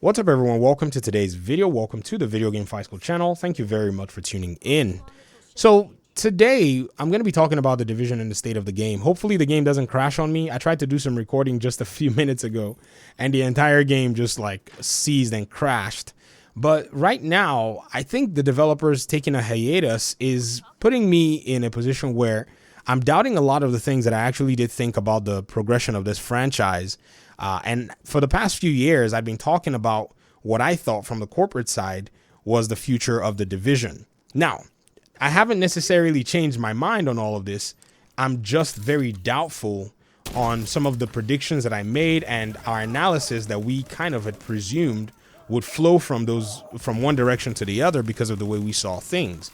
What's up, everyone? Welcome to today's video. Welcome to the Video Game Fight School channel. Thank you very much for tuning in. So today I'm going to be talking about the Division and the state of the game. Hopefully the game doesn't crash on me. I tried to do some recording just a few minutes ago and the entire game just like seized and crashed. But right now, I think the developers taking a hiatus is putting me in a position where I'm doubting a lot of the things that I actually did think about the progression of this franchise. And for the past few years, I've been talking about what I thought from the corporate side was the future of the Division. Now, I haven't necessarily changed my mind on all of this. I'm just very doubtful on some of the predictions that I made and our analysis that we kind of had presumed would flow from one direction to the other because of the way we saw things.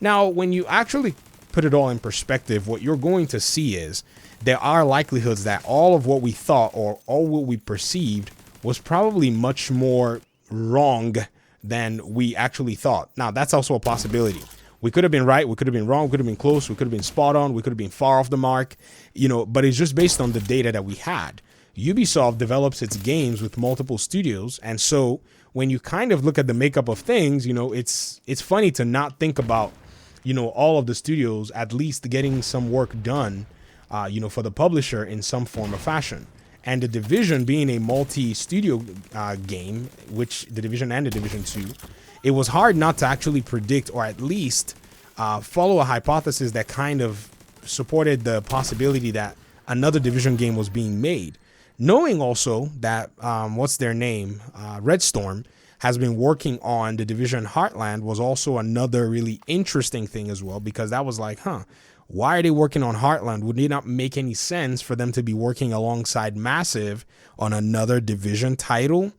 Now, when you actually put it all in perspective, what you're going to see is there are likelihoods that all of what we thought or all what we perceived was probably much more wrong than we actually thought. Now, that's also a possibility. We could have been right, we could have been wrong, we could have been close, we could have been spot on, we could have been far off the mark, but it's just based on the data that we had. Ubisoft develops its games with multiple studios, and so when you kind of look at the makeup of things, it's funny to not think about all of the studios at least getting some work done for the publisher in some form or fashion. And the Division being a multi-studio game, which the Division and the Division 2, it was hard not to actually predict or at least follow a hypothesis that kind of supported the possibility that another Division game was being made. Knowing also that, what's their name, Red Storm, has been working on the Division Heartland was also another really interesting thing as well, because that was like, why are they working on Heartland? Would it not make any sense for them to be working alongside Massive on another Division title?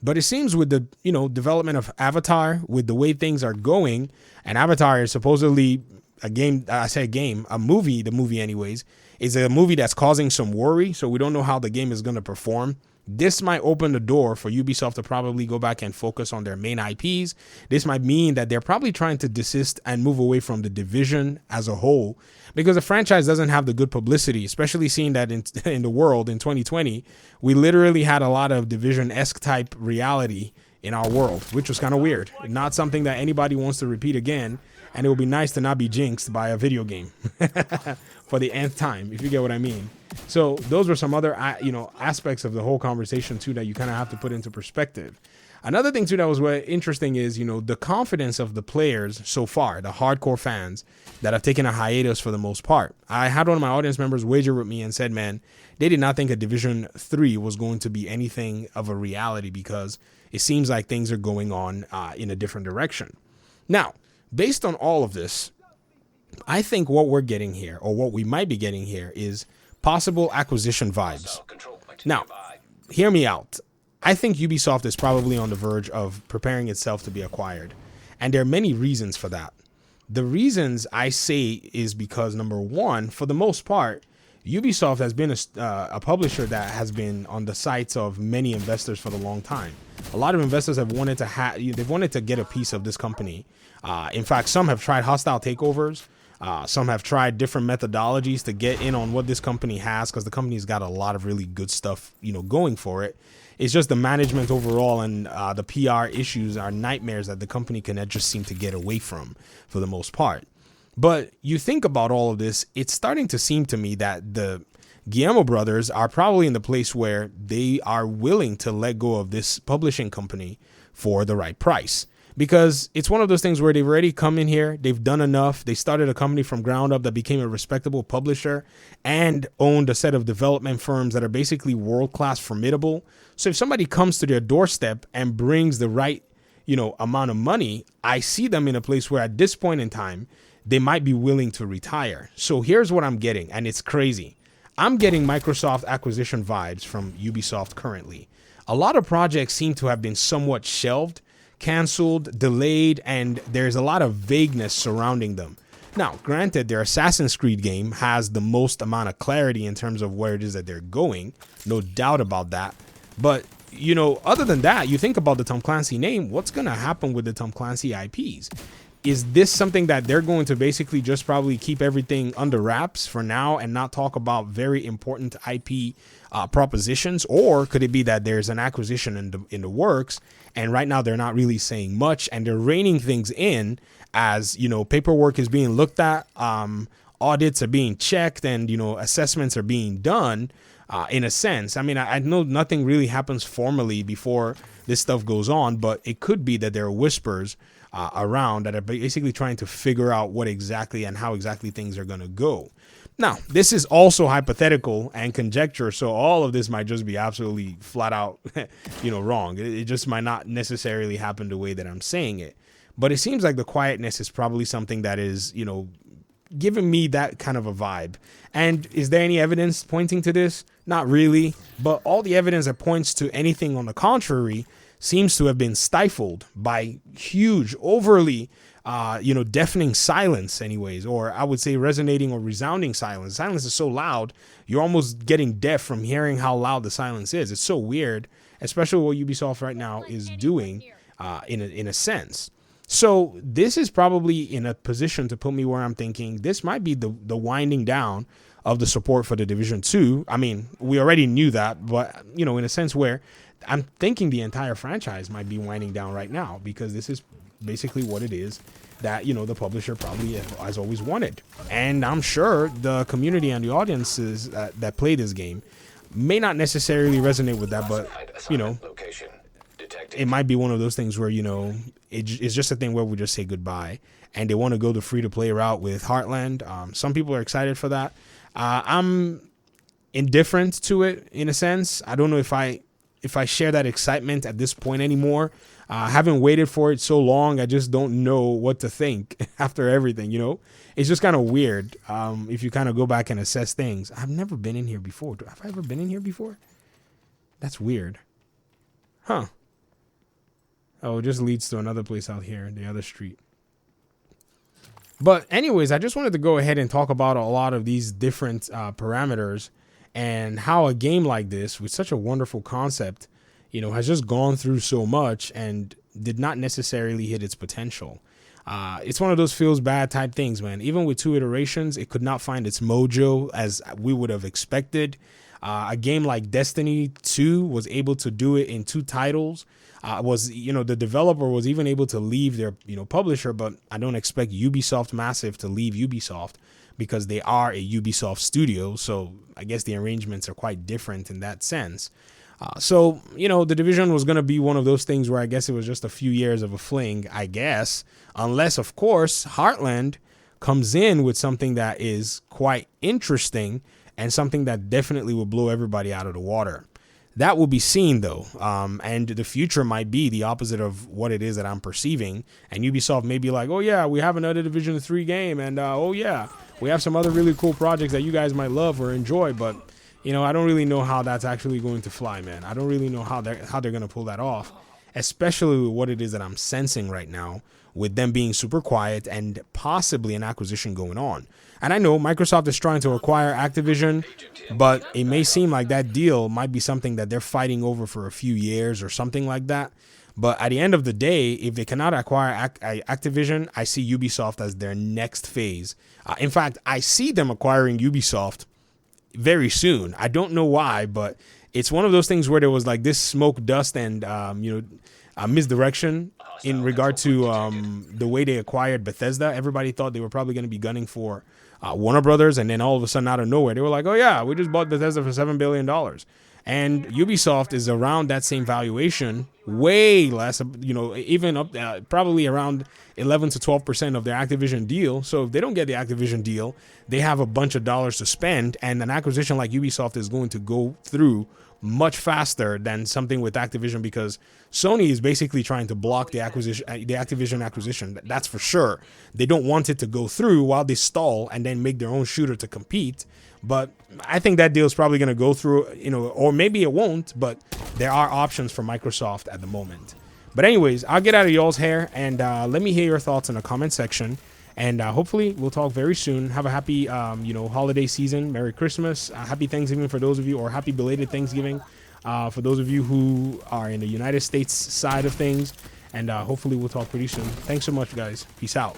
But it seems with the, development of Avatar, with the way things are going, and Avatar is supposedly a game, a movie, the movie anyways, is a movie that's causing some worry. So we don't know how the game is going to perform. This might open the door for Ubisoft to probably go back and focus on their main IPs. This might mean that they're probably trying to desist and move away from the Division as a whole, because the franchise doesn't have the good publicity, especially seeing that in the world in 2020, we literally had a lot of Division-esque type reality in our world, which was kind of weird. Not something that anybody wants to repeat again. And it would be nice to not be jinxed by a video game for the nth time, if you get what I mean. So those were some other, aspects of the whole conversation too that you kind of have to put into perspective. Another thing too that was very interesting is, the confidence of the players so far, the hardcore fans that have taken a hiatus for the most part. I had one of my audience members wager with me and said, man, they did not think a Division 3 was going to be anything of a reality because it seems like things are going on in a different direction. Now, based on all of this, I think what we're getting here, or what we might be getting here, is possible acquisition vibes. Now, hear me out. I think Ubisoft is probably on the verge of preparing itself to be acquired. And there are many reasons for that. The reasons I say is because, number one, for the most part, Ubisoft has been a publisher that has been on the sights of many investors for a long time. A lot of investors have wanted to get a piece of this company. In fact, some have tried hostile takeovers. Some have tried different methodologies to get in on what this company has, because the company's got a lot of really good stuff, going for it. It's just the management overall and the PR issues are nightmares that the company can just seem to get away from for the most part. But you think about all of this, it's starting to seem to me that the Guillermo brothers are probably in the place where they are willing to let go of this publishing company for the right price. Because it's one of those things where they've already come in here, they've done enough, they started a company from ground up that became a respectable publisher and owned a set of development firms that are basically world-class formidable. So if somebody comes to their doorstep and brings the right, amount of money, I see them in a place where at this point in time, they might be willing to retire. So here's what I'm getting, and it's crazy. I'm getting Microsoft acquisition vibes from Ubisoft currently. A lot of projects seem to have been somewhat shelved, canceled, delayed, and there's a lot of vagueness surrounding them. Now, granted, their Assassin's Creed game has the most amount of clarity in terms of where it is that they're going. No doubt about that. But, other than that, you think about the Tom Clancy name, what's going to happen with the Tom Clancy IPs? is this something that they're going to basically just probably keep everything under wraps for now and not talk about very important IP propositions? Or could it be that there's an acquisition in the works, and right now they're not really saying much, and they're reining things in as, you know, paperwork is being looked at, audits are being checked, and, you know, assessments are being done, in a sense. I mean, I know nothing really happens formally before this stuff goes on, but it could be that there are whispers around that are basically trying to figure out what exactly and how exactly things are going to go. Now, this is also hypothetical and conjecture, so all of this might just be absolutely flat out, you know, wrong. It just might not necessarily happen the way that I'm saying it. But it seems like the quietness is probably something that is, you know, giving me that kind of a vibe. And is there any evidence pointing to this? Not really. But all the evidence that points to anything on the contrary seems to have been stifled by huge, overly, you know, deafening silence anyways, or I would say resonating or resounding silence. Silence is so loud, you're almost getting deaf from hearing how loud the silence is. It's so weird, especially what Ubisoft right now is doing in a sense. So this is probably in a position to put me where I'm thinking this might be the winding down of the support for the Division 2. I mean, we already knew that, but, you know, in a sense where I'm thinking the entire franchise might be winding down right now, because this is basically what it is that, you know, the publisher probably has always wanted. And I'm sure the community and the audiences that play this game may not necessarily resonate with that, but, you know, it might be one of those things where, you know, it's just a thing where we just say goodbye, and they want to go the free-to-play route with Heartland. Some people are excited for that. I'm indifferent to it in a sense. I don't know if I share that excitement at this point anymore. I haven't waited for it so long. I just don't know what to think after everything, you know? It's just kind of weird if you kind of go back and assess things. I've never been in here before. Have I ever been in here before? That's weird. Huh. Oh, it just leads to another place out here, the other street. But anyways, I just wanted to go ahead and talk about a lot of these different parameters and how a game like this with such a wonderful concept, you know, has just gone through so much and did not necessarily hit its potential. It's one of those feels bad type things, man. Even with 2 iterations, it could not find its mojo as we would have expected. A game like Destiny 2 was able to do it in 2 titles. You know, the developer was even able to leave their, you know, publisher, but I don't expect Ubisoft Massive to leave Ubisoft because they are a Ubisoft studio. So I guess the arrangements are quite different in that sense. So, you know, the Division was going to be one of those things where I guess it was just a few years of a fling, I guess, unless, of course, Heartland comes in with something that is quite interesting and something that definitely will blow everybody out of the water. That will be seen, though, and the future might be the opposite of what it is that I'm perceiving, and Ubisoft may be like, oh, yeah, we have another Division 3 game, and oh, yeah, we have some other really cool projects that you guys might love or enjoy, but, you know, I don't really know how that's actually going to fly, man. I don't really know how they're going to pull that off, especially with what it is that I'm sensing right now, with them being super quiet and possibly an acquisition going on. And I know Microsoft is trying to acquire Activision, but it may seem like that deal might be something that they're fighting over for a few years or something like that. But at the end of the day, if they cannot acquire Activision, I see Ubisoft as their next phase. In fact, I see them acquiring Ubisoft very soon. I don't know why, but it's one of those things where there was like this smoke, dust, and misdirection in regard to the way they acquired Bethesda. Everybody thought they were probably going to be gunning for Warner Brothers, and then all of a sudden out of nowhere they were like, oh yeah, we just bought Bethesda for $7 billion. And Ubisoft is around that same valuation, way less, you know, even up probably around 11 to 12% of their Activision deal. So if they don't get the Activision deal, they have a bunch of dollars to spend, and an acquisition like Ubisoft is going to go through much faster than something with Activision, because Sony is basically trying to block the Activision acquisition. That's for sure. They don't want it to go through while they stall and then make their own shooter to compete. But I think that deal is probably going to go through, you know, or maybe it won't, but there are options for Microsoft at the moment. But anyways, I'll get out of y'all's hair, and let me hear your thoughts in the comment section. And hopefully we'll talk very soon. Have a happy, holiday season. Merry Christmas. Happy Thanksgiving for those of you, or happy belated Thanksgiving for those of you who are in the United States side of things. And hopefully we'll talk pretty soon. Thanks so much, guys. Peace out.